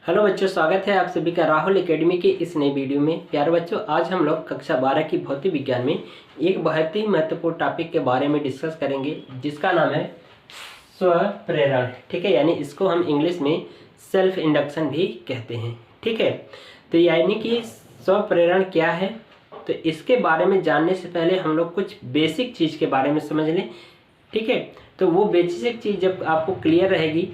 Hello बच्चों, स्वागत है आप सभी का राहुल एकेडमी के इस नई वीडियो में। प्यारे बच्चों, आज हम लोग कक्षा 12 की भौतिक विज्ञान में एक बहुत ही महत्वपूर्ण टॉपिक के बारे में डिस्कस करेंगे, जिसका नाम है स्वप्रेरण। ठीक है, यानी इसको हम इंग्लिश में सेल्फ इंडक्शन भी कहते हैं। ठीक है, तो यानी कि स्वप्रेरण क्या है, तो इसके बारे में जानने से पहले हम लोग कुछ बेसिक चीज़ के बारे में समझ लें। ठीक है, तो वो बेसिक चीज़ जब आपको क्लियर रहेगी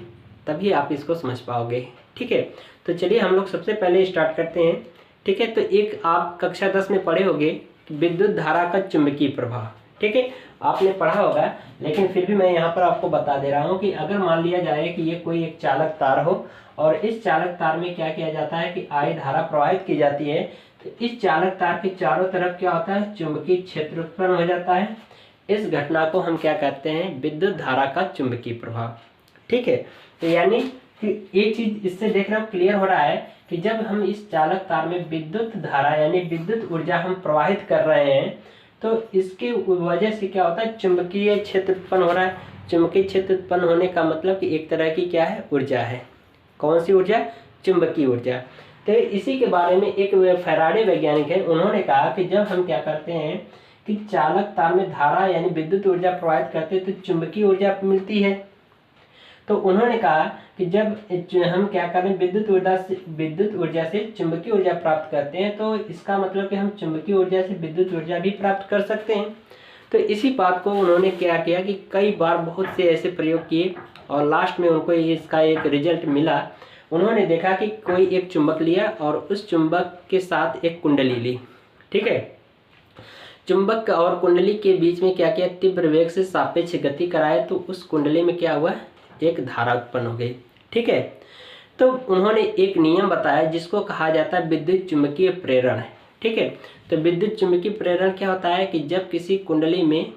तभी आप इसको समझ पाओगे। ठीक है, तो चलिए हम लोग सबसे पहले स्टार्ट करते हैं। ठीक है, तो एक आप कक्षा 10 में पढ़े होंगे विद्युत धारा का चुंबकीय प्रभाव। ठीक है, आपने पढ़ा होगा, लेकिन फिर भी मैं यहाँ पर आपको बता दे रहा हूँ कि अगर मान लिया जाए कि ये कोई एक चालक तार हो और इस चालक तार में क्या किया जाता है कि I धारा प्रवाहित की जाती है, तो इस चालक तार के चारों तरफ क्या होता है, चुंबकीय क्षेत्र उत्पन्न हो जाता है। इस घटना को हम क्या कहते हैं, विद्युत धारा का चुंबकीय प्रभाव। ठीक है, तो यानी कि एक चीज इससे देख रहे हो क्लियर हो रहा है कि जब हम इस चालक तार में विद्युत धारा यानी विद्युत ऊर्जा हम प्रवाहित कर रहे हैं, तो इसकी वजह से क्या होता है, चुंबकीय क्षेत्र उत्पन्न हो रहा है। चुंबकीय क्षेत्र उत्पन्न होने का मतलब कि एक तरह की क्या है, ऊर्जा है। कौन सी ऊर्जा, चुंबकीय ऊर्जा। तो इसी के बारे में एक फैराडे वैज्ञानिक है, उन्होंने कहा कि जब हम क्या करते हैं कि चालक तार में धारा यानी विद्युत ऊर्जा प्रवाहित करते हैं तो चुंबकीय ऊर्जा मिलती है। तो उन्होंने कहा कि जब हम क्या करें, विद्युत ऊर्जा से चुंबकीय ऊर्जा प्राप्त करते हैं, तो इसका मतलब कि हम चुंबकीय ऊर्जा से विद्युत ऊर्जा भी प्राप्त कर सकते हैं। तो इसी बात को उन्होंने क्या किया कि कई बार बहुत से ऐसे प्रयोग किए और लास्ट में उनको इसका एक रिजल्ट मिला। उन्होंने देखा कि कोई एक चुंबक लिया और उस चुंबक के साथ एक कुंडली ली। ठीक है, चुंबक और कुंडली के बीच में क्या किया, तीव्र वेग से सापेक्ष गति कराए, तो उस कुंडली में क्या हुआ, एक धारा उत्पन्न हो गई। ठीक है, तो उन्होंने एक नियम बताया जिसको कहा जाता है विद्युत चुंबकीय प्रेरण। ठीक है, तो विद्युत चुंबकीय प्रेरण क्या होता है कि जब किसी कुंडली में,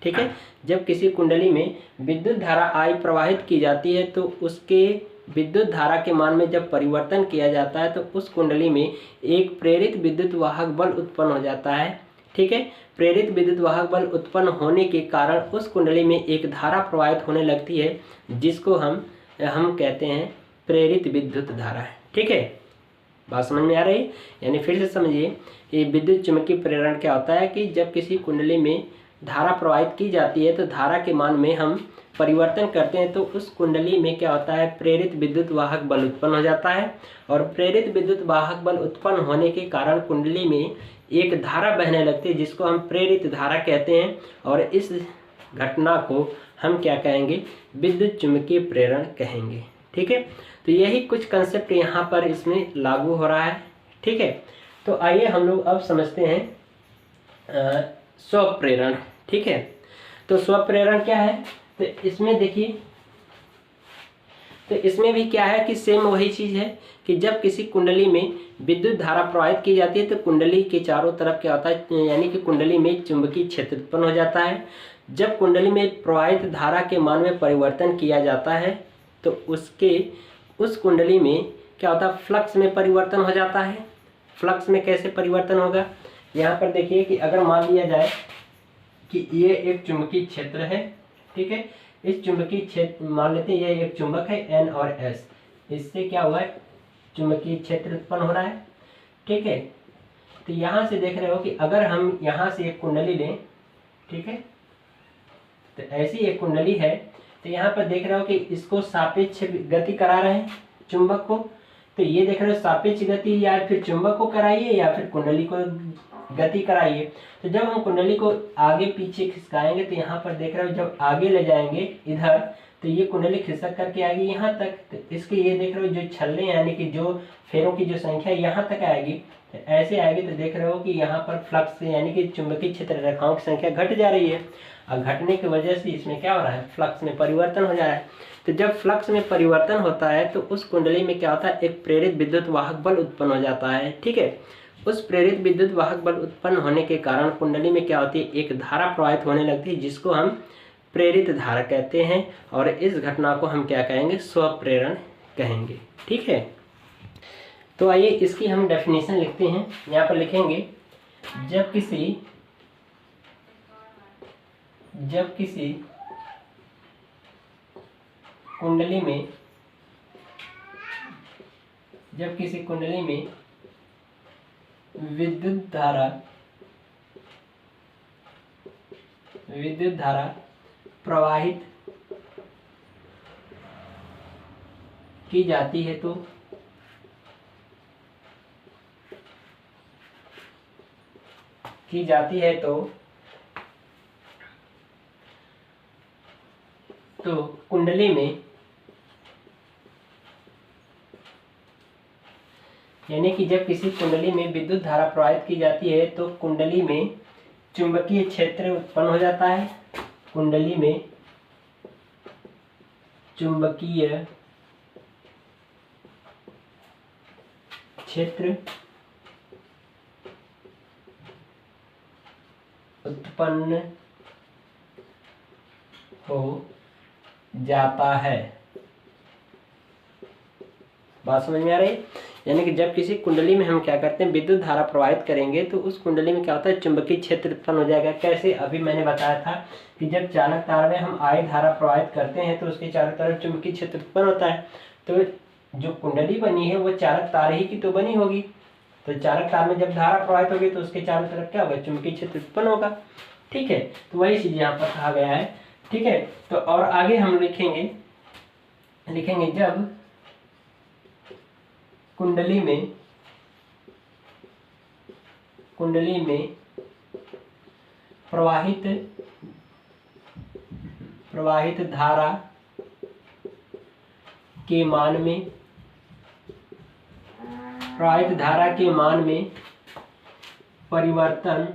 ठीक है, जब किसी कुंडली में विद्युत धारा I प्रवाहित की जाती है, तो उसके विद्युत धारा के मान में जब परिवर्तन किया जाता है, तो उस कुंडली में एक प्रेरित विद्युत वाहक बल उत्पन्न हो जाता है। ठीक है, प्रेरित विद्युत वाहक बल उत्पन्न होने के कारण उस कुंडली में एक धारा प्रवाहित होने लगती है, जिसको हम कहते हैं प्रेरित विद्युत धारा। ठीक है, बात समझ में आ रही है? यानी फिर से समझिए, ये विद्युत चुंबकीय प्रेरण क्या होता है कि जब किसी कुंडली में धारा प्रवाहित की जाती है, तो धारा के मान में हम परिवर्तन करते हैं, तो उस कुंडली में क्या होता है, प्रेरित विद्युत वाहक बल उत्पन्न हो जाता है। और प्रेरित विद्युत वाहक बल उत्पन्न होने के कारण कुंडली में एक धारा बहने लगती है, जिसको हम प्रेरित धारा कहते हैं। और इस घटना को हम क्या कहेंगे, विद्युत चुंबकीय प्रेरण कहेंगे। ठीक है, तो यही कुछ कंसेप्ट यहाँ पर इसमें लागू हो रहा है। ठीक है, तो आइए हम लोग अब समझते हैं स्वप्रेरण। ठीक है, तो स्वप्रेरण क्या है, तो इसमें देखिए, तो इसमें भी क्या है कि सेम वही चीज़ है कि जब किसी कुंडली में विद्युत धारा प्रवाहित की जाती है, तो कुंडली के चारों तरफ क्या होता है, यानी कि कुंडली में चुंबकीय क्षेत्र उत्पन्न हो जाता है। जब कुंडली में प्रवाहित धारा के मान में परिवर्तन किया जाता है, तो उस कुंडली में क्या होता है, फ्लक्स में परिवर्तन हो जाता है। फ्लक्स में कैसे परिवर्तन होगा, यहाँ पर देखिए कि अगर मान लिया जाए कि ये एक चुंबकीय क्षेत्र है। ठीक है, इस चुंबकीय क्षेत्र मान लेते हैं ये एक चुंबक है N और S, इससे क्या हुआ है, चुंबकीय क्षेत्र उत्पन्न हो रहा है। ठीक है, तो यहाँ से देख रहे हो कि अगर हम यहाँ से एक कुंडली लें, ठीक है, तो ऐसी एक कुंडली है, तो यहाँ पर देख रहे हो कि इसको सापेक्ष गति करा रहे हैं चुंबक को। तो ये देख रहे हो सापेक्ष गति, या फिर चुंबक को कराइए या फिर कुंडली को गति कराइए। तो जब हम कुंडली को आगे पीछे खिसकाएंगे, तो यहाँ पर देख रहे हो जब आगे ले जाएंगे इधर, तो ये कुंडली खिसक करके आएगी यहाँ तक। तो इसके ये देख रहे हो जो छल्ले यानी कि जो फेरों की जो संख्या यहाँ तक आएगी, तो ऐसे आएगी, तो देख रहे हो कि यहाँ पर फ्लक्स यानी कि चुंबकीय क्षेत्र रेखाओं की संख्या घट जा रही है। और घटने की वजह से इसमें क्या हो रहा है, फ्लक्स में परिवर्तन हो जा रहा है। तो जब फ्लक्स में परिवर्तन होता है, तो उस कुंडली में क्या होता है, एक प्रेरित विद्युत वाहक बल उत्पन्न हो जाता है। ठीक है, उस प्रेरित विद्युत वाहक बल उत्पन्न होने के कारण कुंडली में क्या होती है, एक धारा प्रवाहित होने लगती है, जिसको हम प्रेरित धारा कहते हैं। और इस घटना को हम क्या कहेंगे, स्वप्रेरण कहेंगे। ठीक है, तो आइए इसकी हम डेफिनेशन लिखते हैं। यहाँ पर लिखेंगे, जब किसी कुंडली में जब किसी कुंडली में विद्युत धारा प्रवाहित की जाती है तो कुंडली में, यानी कि जब किसी कुंडली में विद्युत धारा प्रवाहित की जाती है तो कुंडली में चुंबकीय क्षेत्र उत्पन्न हो जाता है। कुंडली में चुंबकीय क्षेत्र उत्पन्न हो जाता है। बात समझ में आ रही है? यानी कि जब किसी कुंडली में हम क्या करते हैं, विद्युत धारा प्रवाहित करेंगे तो उस कुंडली में क्या होता है, चुंबकीय क्षेत्र उत्पन्न हो जाएगा। कैसे? अभी मैंने बताया था कि जब चालक तार में हम आई धारा प्रवाहित करते हैं तो उसके चारों तरफ चुंबकीय क्षेत्र उत्पन्न होता है। तो जो कुंडली बनी है वो चालक तार ही की तो बनी होगी। तो चालक तार में जब धारा प्रवाहित होगी तो उसके चारों तरफ क्या होगा, चुंबकीय क्षेत्र उत्पन्न होगा। ठीक है, तो वही चीज यहाँ पर कहा गया है। ठीक है, तो और आगे हम लिखेंगे जब कुंडली में प्रवाहित धारा के मान में परिवर्तन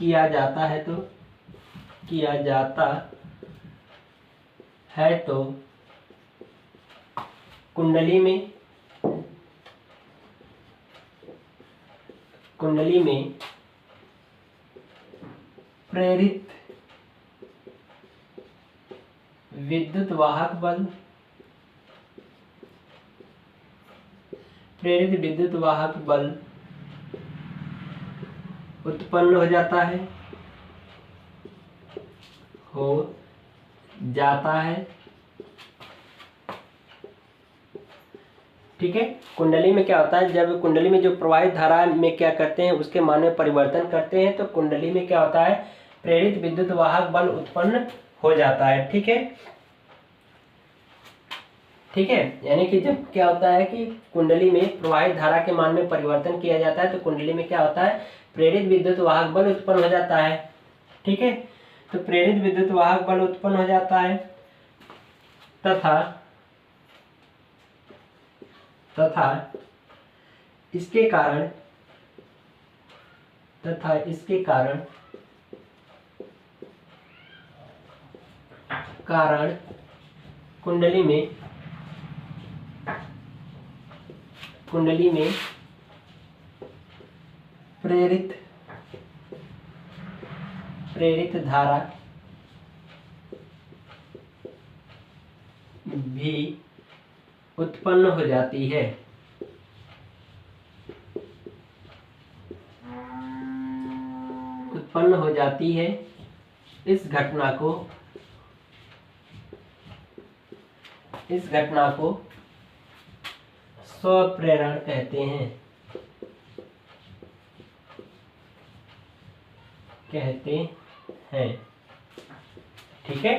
किया जाता है तो कुंडली में प्रेरित विद्युत वाहक बल उत्पन्न हो जाता है। ठीक है, कुंडली में क्या होता है, जब कुंडली में जो प्रवाहित धारा में क्या करते हैं, उसके मान में परिवर्तन करते हैं तो कुंडली में क्या होता है, प्रेरित विद्युत वाहक बल उत्पन्न हो जाता है। ठीक है, यानी कि जब क्या होता है कि कुंडली में प्रवाहित धारा के मान में परिवर्तन किया जाता है तो कुंडली में क्या होता है, प्रेरित विद्युत वाहक बल उत्पन्न हो जाता है। ठीक है, तो प्रेरित विद्युत वाहक बल उत्पन्न हो जाता है तथा इसके कारण कुंडली में प्रेरित धारा भी उत्पन्न हो जाती है। इस घटना को स्वप्रेरण कहते हैं। ठीक है,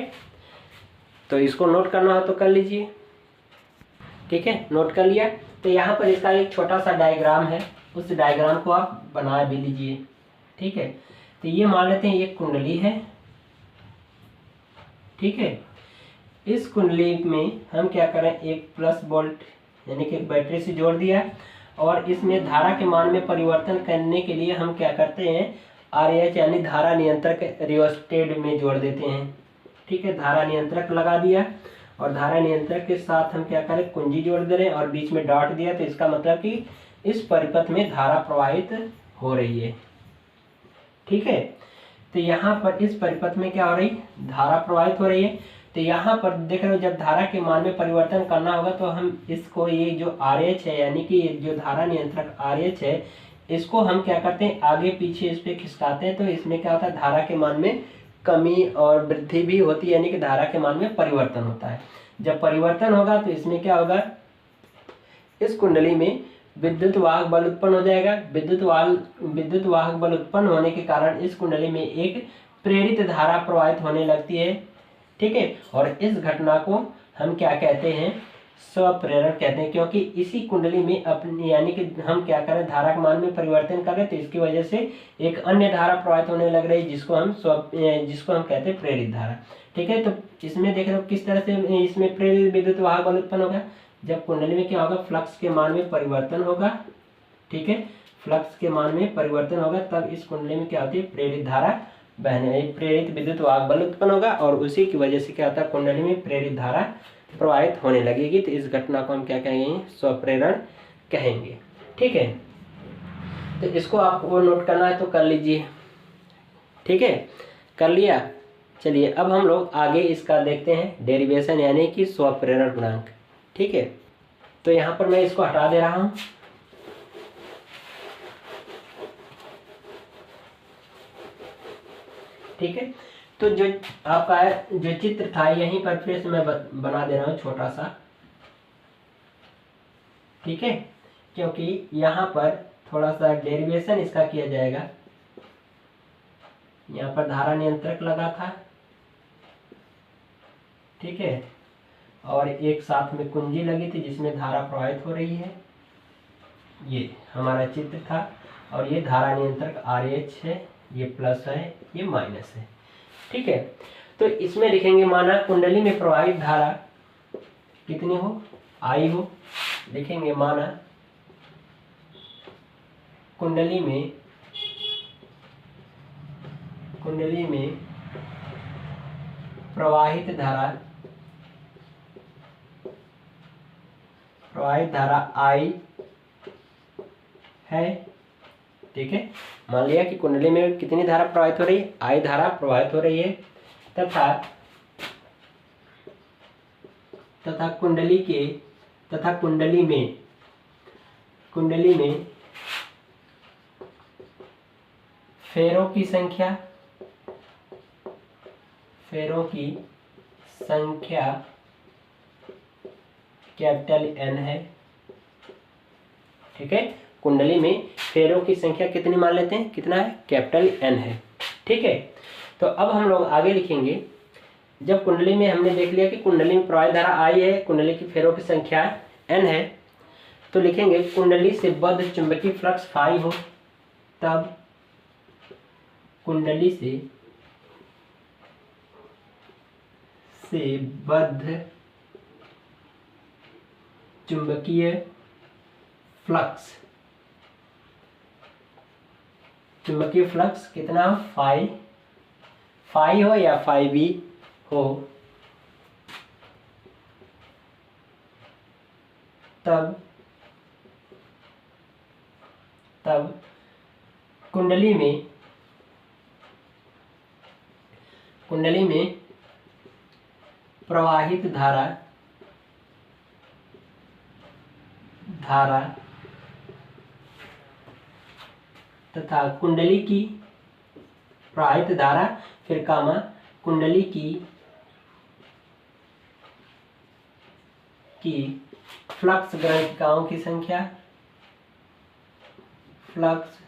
तो इसको नोट करना हो तो कर लीजिए। ठीक है, नोट कर लिया। तो यहाँ पर इसका एक छोटा सा डायग्राम है, उस डायग्राम को आप बना भी लीजिए। ठीक है, तो ये मान लेते हैं ये कुंडली है। ठीक है, इस कुंडली में हम क्या करें, एक प्लस वोल्ट यानी कि बैटरी से जोड़ दिया और इसमें धारा के मान में परिवर्तन करने के लिए हम क्या करते हैं, RH यानी धारा नियंत्रक रियोस्टेट में जोड़ देते हैं। ठीक है, धारा नियंत्रक लगा दिया और धारा नियंत्रक के साथ हम क्या करें, कुंजी जोड़ दे रहे हैं और बीच में डॉट दिया, तो इसका मतलब कि इस परिपथ में धारा प्रवाहित हो रही है। ठीक है, तो यहाँ पर इस परिपथ में क्या हो रही, धारा प्रवाहित हो रही है। तो यहाँ पर देख रहे हो, जब धारा के मान में परिवर्तन करना होगा तो हम इसको, ये जो RH है यानी कि जो धारा नियंत्रक RH है, इसको हम क्या करते हैं, आगे पीछे इस पे खिसकाते हैं। तो इसमें क्या होता है, धारा के मान में कमी और वृद्धि भी होती है, यानी कि धारा के मान में परिवर्तन होता है। जब परिवर्तन होगा तो इसमें क्या होगा, इस कुंडली में विद्युत वाहक बल उत्पन्न हो जाएगा। विद्युत वाहक बल उत्पन्न होने के कारण इस कुंडली में एक प्रेरित धारा प्रवाहित होने लगती है। ठीक है, और इस घटना को हम क्या कहते हैं, स्वप्रेरण कहते हैं, क्योंकि इसी कुंडली में अपनी यानी कि हम क्या करें, धारा के मान में परिवर्तन कर रहे हैं, तो इसकी वजह से एक अन्य धारा प्रवाहित होने लग रही है जिसको हम कहते हैं प्रेरित धारा। ठीक है, तो इसमें देख रहे हो किस तरह से इसमें प्रेरित विद्युत वाहक बल उत्पन्न होगा। जब कुंडली में क्या होगा, फ्लक्स के मान में परिवर्तन होगा। ठीक है, फ्लक्स के मान में परिवर्तन होगा, तब इस कुंडली में क्या होती है, प्रेरित धारा बहने, प्रेरित विद्युत वाहक बल उत्पन्न होगा और उसी की वजह से क्या होता है, कुंडली में प्रेरित धारा प्रवाहित होने लगेगी। तो इस घटना को हम क्या कहेंगे, स्वप्रेरण कहेंगे। ठीक है, तो इसको आपको नोट करना है तो कर लीजिए। ठीक है, कर लिया। चलिए अब हम लोग आगे इसका देखते हैं डेरिवेशन यानी कि स्वप्रेरण गुणांक। ठीक है, तो यहाँ पर मैं इसको हटा दे रहा हूँ। ठीक है, तो जो आपका जो चित्र था यहीं पर फिर से मैं बना दे रहा हूँ छोटा सा। ठीक है, क्योंकि यहाँ पर थोड़ा सा डेरिवेशन इसका किया जाएगा। यहाँ पर धारा नियंत्रक लगा था। ठीक है, और एक साथ में कुंजी लगी थी जिसमें धारा प्रवाहित हो रही है। ये हमारा चित्र था और ये धारा नियंत्रक RH है, ये प्लस है, ये माइनस है। ठीक है, तो इसमें लिखेंगे माना कुंडली में प्रवाहित धारा कितनी हो, I हो। लिखेंगे माना कुंडली में प्रवाहित धारा I है। ठीक है, मान लिया कि कुंडली में कितनी धारा प्रवाहित हो रही है, I धारा प्रवाहित हो रही है, तथा कुंडली में फेरों की संख्या कैपिटल N है। ठीक है, कुंडली में फेरों की संख्या कितनी मान लेते हैं, कितना है, कैपिटल N है। ठीक है, तो अब हम लोग आगे लिखेंगे। जब कुंडली में हमने देख लिया कि कुंडली में प्रवाहित धारा I है, कुंडली की फेरों की संख्या N है, तो लिखेंगे कुंडली से बद्ध चुंबकीय फ्लक्स फाई हो, तब कुंडली से बद्ध चुंबकीय फ्लक्स कितना हो, फाई हो या फाई बी हो, तब कुंडली में प्रवाहित धारा तथा कुंडली की प्रवाहित धारा फिर कामा कुंडली की फ्लक्स ग्रंथिकाओं की संख्या, फ्लक्स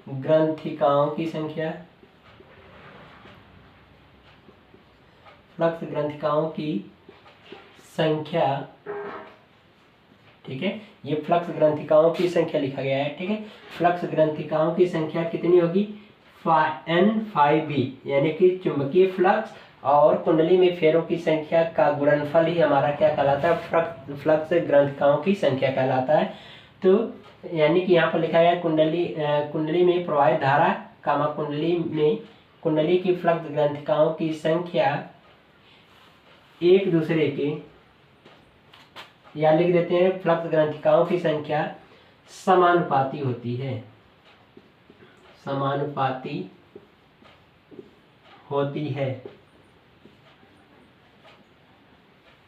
ग्रंथिकाओं की संख्या। ठीक है, ये फ्लक्स ग्रंथिकाओं की संख्या लिखा गया है। ठीक है, फ्लक्स ग्रंथिकाओं की संख्या कितनी होगी, N फाई बी, यानी कि चुंबकीय फ्लक्स और कुंडली में फेरों की संख्या का गुणनफल ही हमारा क्या कहलाता है, फ्लक्स ग्रंथिकाओं की संख्या कहलाता है। तो यानी कि यहाँ पर लिखा गया कुंडली में प्रवाहित धारा कामा कुंडली की फ्लक्स ग्रंथिकाओं की संख्या एक दूसरे के, या लिख देते हैं फ्लक्स ग्रंथिकाओं की संख्या समानुपाती होती है,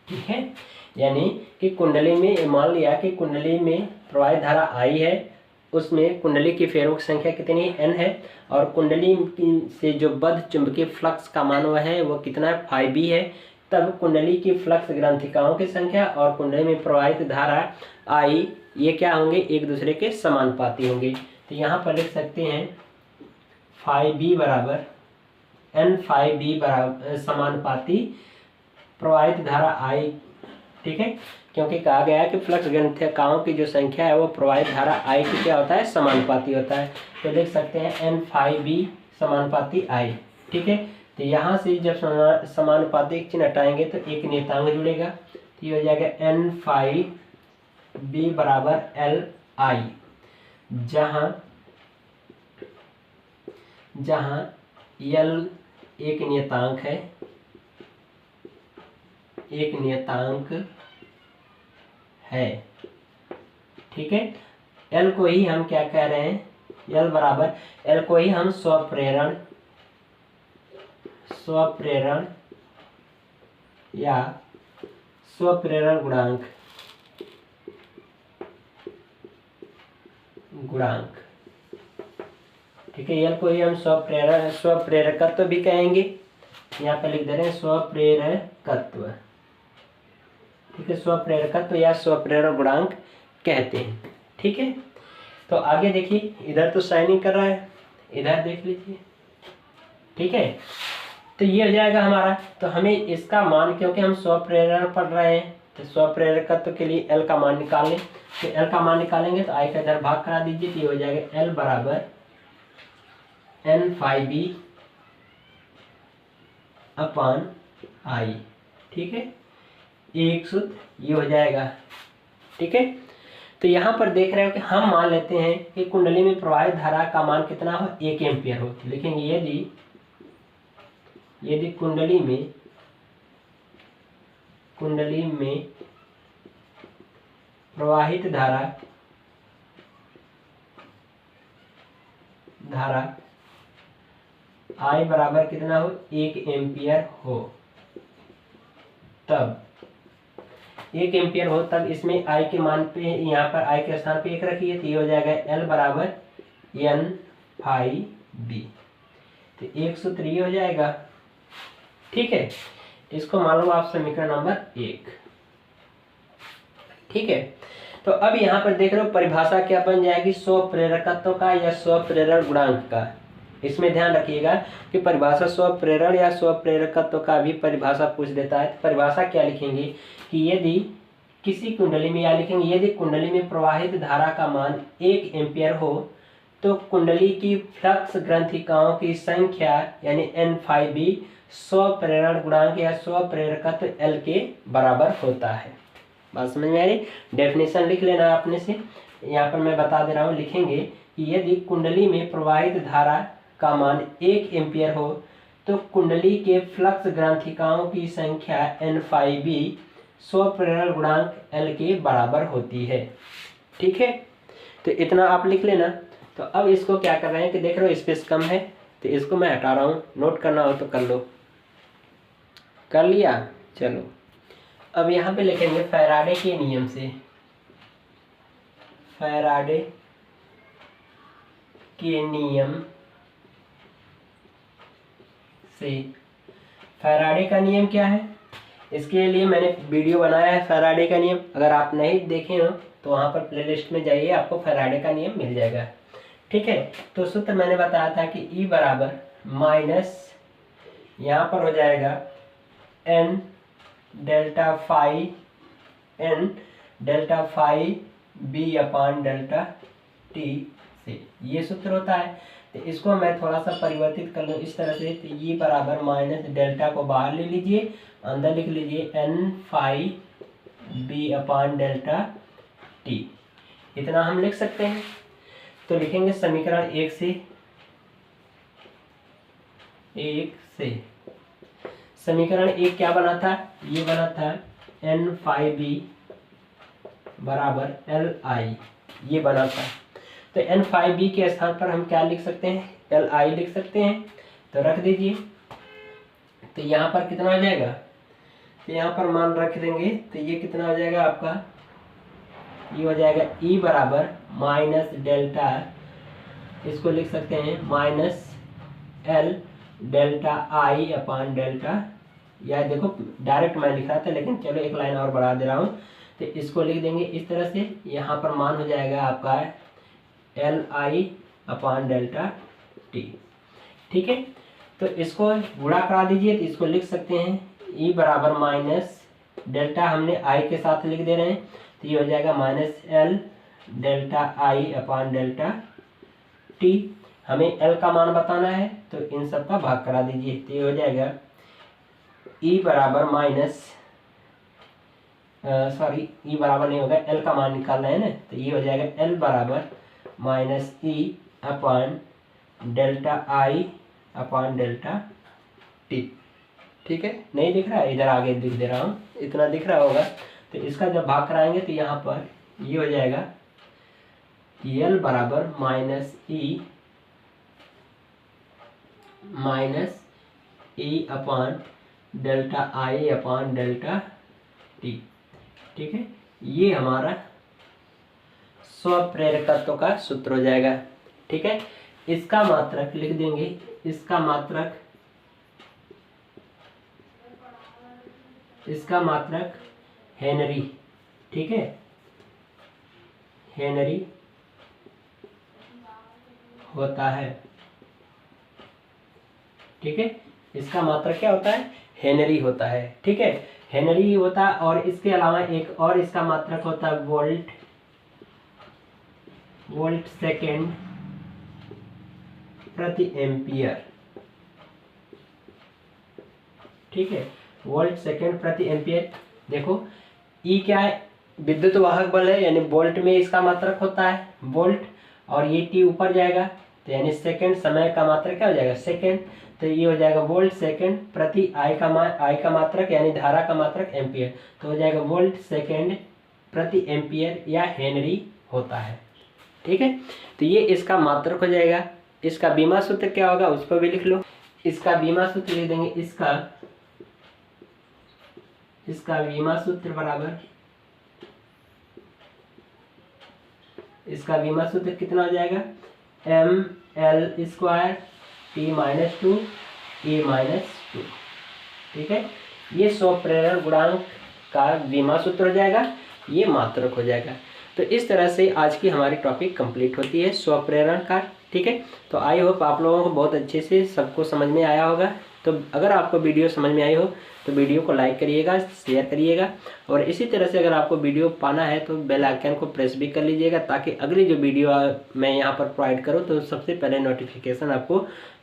ठीक है, यानी कि कुंडली में मान लिया कि कुंडली में प्रवाहित धारा I है, उसमें कुंडली की फेरों की संख्या कितनी N है, और कुंडली से जो बद्ध चुंबकीय फ्लक्स का मान वह है वो कितना है, फाई बी है। तब कुंडली की फ्लक्स ग्रंथिकाओं की संख्या और कुंडली में प्रवाहित धारा I ये क्या होंगे, एक दूसरे के समानुपाती होंगे। तो यहाँ पर लिख सकते हैं फाई बी बराबर एन फाई बी बराबर समानुपाती प्रवाहित धारा I, ठीक है, क्योंकि कहा गया है कि फ्लक्स ग्रंथिकाओं की जो संख्या है वो प्रवाहित धारा I की क्या होता है, समानुपाती होता है। तो लिख सकते हैं एन फाई बी समानुपाती I, ठीक है। तो यहाँ से जब समानुपाती चिन्ह हटाएंगे तो एक नियतांक जुड़ेगा, तो ये हो जाएगा एन फाई बी बराबर एल आई, जहाँ यल एक नियतांक है, ठीक है। एल को ही हम क्या कह रहे हैं, एल बराबर एल को ही हम स्वप्रेरण या स्वप्रेरण गुणांक, ठीक है। एल को ही हम स्वप्रेरकत्व भी कहेंगे, यहाँ पे लिख दे रहे हैं स्वप्रेरकत्व, ठीक है, स्वप्रेरकत्व या स्वप्रेरण गुणांक कहते हैं, ठीक है। तो आगे देखिए, इधर तो साइनिंग कर रहा है, इधर देख लीजिए, ठीक है। तो ये हो जाएगा हमारा, तो हमें इसका मान, क्योंकि हम स्वप्रेरण पढ़ रहे हैं तो स्वप्रेरकत्व के लिए एल का मान निकाल लें। तो एल का मान निकालेंगे तो आई का इधर भाग करा दीजिए, तो ये हो जाएगा एल बराबर N phi B upon I, ठीक है, एक सूत्र ये हो जाएगा, ठीक है। तो यहाँ पर देख रहे हो कि हम मान लेते हैं कि कुंडली में प्रवाहित धारा का मान कितना हो, 1 एम्पियर हो। लेकिन यदि कुंडली में प्रवाहित धारा I बराबर कितना हो, 1 एम्पियर हो, तब 1 एम्पियर हो, तब इसमें I के मान पे, यहाँ पर I के स्थान पे 1 रखिए, तो ये हो जाएगा L बराबर एन फाई बी। तो एक सूत्र ये हो जाएगा, ठीक है। इसको मान लो आप समीकरण नंबर 1, ठीक है। तो अब यहाँ पर देख रहे हो परिभाषा क्या बन जाएगी, स्वप्रेरकत्व का या स्वप्रेरण गुणांक का। इसमें ध्यान रखिएगा कि परिभाषा स्वप्रेरण या स्वप्रेरकत्व का भी परिभाषा पूछ देता है। तो परिभाषा क्या लिखेंगे कि यदि किसी कुंडली में, या लिखेंगे यदि कुंडली में प्रवाहित धारा का मान 1 एम्पियर हो तो कुंडली की फ्लक्स ग्रंथिकाओं की संख्या यानी एन फाई बी स्वप्रेरण गुणांक या स्वप्रेरकत्व एल के बराबर होता है। बात समझ में आ रही? डेफिनेशन लिख लेना आपने से, यहाँ पर मैं बता दे रहा हूँ। लिखेंगे कि यदि कुंडली में प्रवाहित धारा का मान 1 एम्पियर हो तो कुंडली के फ्लक्स ग्रंथिकाओं की संख्या एन फाई बी स्वप्रेरण गुणांक एल के बराबर होती है, ठीक है। तो इतना आप लिख लेना। तो अब इसको क्या कर रहे हैं कि देख रहे हो स्पेस कम है, तो इसको मैं हटा रहा हूँ, नोट करना हो तो कर लो। कर लिया? चलो अब यहाँ पे लिखेंगे फैराडे के नियम से, फैराडे के नियम से। फैराडे का नियम क्या है, इसके लिए मैंने वीडियो बनाया है फैराडे का नियम। अगर आप नहीं देखे हो तो वहाँ पर प्लेलिस्ट में जाइए, आपको फैराडे का नियम मिल जाएगा, ठीक है। तो सूत्र मैंने बताया था कि E बराबर माइनस, यहाँ पर हो जाएगा N delta phi B upon delta T से, ये सूत्र होता है। तो इसको मैं थोड़ा सा परिवर्तित कर लूँ इस तरह से, तो E बराबर माइनस डेल्टा को बाहर ले लीजिए, अंदर लिख लीजिए N phi B upon delta T, इतना हम लिख सकते हैं। तो लिखेंगे समीकरण 1 से समीकरण 1 क्या बना था, ये बना था एन फाई बी बराबर एल आई, ये बना था। तो एन फाई बी के स्थान पर हम क्या लिख सकते हैं, एल आई लिख सकते हैं। तो रख दीजिए, तो यहाँ पर कितना हो जाएगा, तो यहाँ पर मान रख देंगे, तो ये कितना हो जाएगा आपका, ये हो जाएगा E बराबर माइनस डेल्टा, इसको लिख सकते हैं माइनस एल डेल्टा आई अपान डेल्टा या देखो डायरेक्ट मैं लिख रहा था, लेकिन चलो एक लाइन और बढ़ा दे रहा हूँ। तो इसको लिख देंगे इस तरह से, यहाँ पर मान हो जाएगा आपका Li/Δt। ठीक है, तो इसको गुणा करा दीजिए, तो इसको लिख सकते हैं E बराबर माइनस डेल्टा, हमने I के साथ लिख दे रहे हैं, तो ये हो जाएगा -L/I/Δt। हमें L का मान बताना है, तो इन सब का भाग करा दीजिए, तो ये हो जाएगा E बराबर E बराबर नहीं होगा, L का मान निकाल रहे हैं ना, तो ये हो जाएगा L बराबर -E/I/Δt। ठीक है, नहीं दिख रहा है, इधर आगे लिख दे रहा हूँ, इतना दिख रहा होगा। तो इसका जब भाग कराएंगे तो यहाँ पर ये हो जाएगा L बराबर -E/I/Δt। ठीक है, ये हमारा स्वप्रेरकत्व का सूत्र हो जाएगा। ठीक है, इसका मात्रक लिख देंगे, इसका मात्रक हेनरी। ठीक है, हेनरी होता है। ठीक है, इसका मात्रक क्या होता है? हेनरी होता है। ठीक है, हेनरी होता है, और इसके अलावा एक और इसका मात्रक होता है वोल्ट सेकेंड प्रति एम्पियर। ठीक है, वोल्ट सेकेंड प्रति एम्पियर। देखो ई क्या है? विद्युत वाहक बल है, यानी वोल्ट में इसका मात्रक होता है वोल्ट, और ये टी ऊपर जाएगा, तो यानी सेकेंड, समय का मात्रक क्या हो जाएगा? सेकेंड। तो ये हो जाएगा वोल्ट सेकेंड प्रति आई का मात्रक यानी धारा का मात्रक एम्पियर, तो हो जाएगा वोल्ट सेकेंड प्रति एम्पियर या हेनरी होता है। ठीक है, तो ये इसका मात्रक हो जाएगा। इसका बीमा सूत्र क्या होगा उसको भी लिख लो। इसका बीमा सूत्र लिख देंगे, इसका बीमा सूत्र बराबर, इसका बीमा सूत्र कितना हो जाएगा? mL² T-2 E-2। ठीक है, ये स्वप्रेरण गुणांक का बीमा सूत्र हो जाएगा, ये मात्रक हो जाएगा। तो इस तरह से आज की हमारी टॉपिक कंप्लीट होती है स्वप्रेरण का। ठीक है, तो आई होप आप लोगों को बहुत अच्छे से सबको समझ में आया होगा। तो अगर आपको वीडियो समझ में आई हो तो वीडियो को लाइक करिएगा, शेयर करिएगा, और इसी तरह से अगर आपको वीडियो पाना है तो बेल आइकन को प्रेस भी कर लीजिएगा, ताकि अगली जो वीडियो मैं यहाँ पर प्रोवाइड करूँ तो सबसे पहले नोटिफिकेशन आपको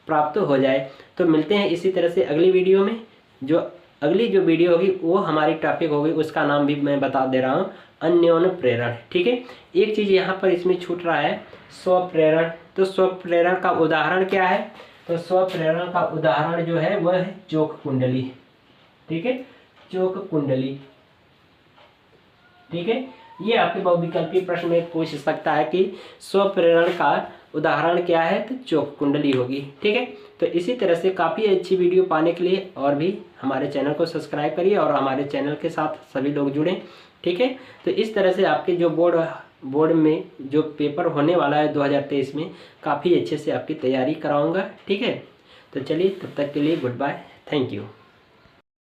प्राप्त हो जाए। तो मिलते हैं इसी तरह से अगली वीडियो में। जो अगली जो वीडियो होगी वो हमारी टॉपिक होगी, उसका नाम भी मैं बता दे रहा हूँ, अन्योन्य प्रेरण। ठीक है, एक चीज़ यहाँ पर इसमें छूट रहा है, स्वप्रेरण। तो स्वप्रेरण का उदाहरण क्या है? तो स्वप्रेरण का उदाहरण जो है वह है चोक कुंडली। ठीक है, चोक कुंडली। ठीक है, ये आपके बहुविकल्पी प्रश्न में पूछ सकता है कि स्वप्रेरण का उदाहरण क्या है, तो चोक कुंडली होगी। ठीक है, तो इसी तरह से काफ़ी अच्छी वीडियो पाने के लिए और भी हमारे चैनल को सब्सक्राइब करिए और हमारे चैनल के साथ सभी लोग जुड़ें। ठीक है, तो इस तरह से आपके जो बोर्ड में जो पेपर होने वाला है 2023 में, काफ़ी अच्छे से आपकी तैयारी कराऊंगा। ठीक है, तो चलिए तब तक के लिए गुड बाय, थैंक यू।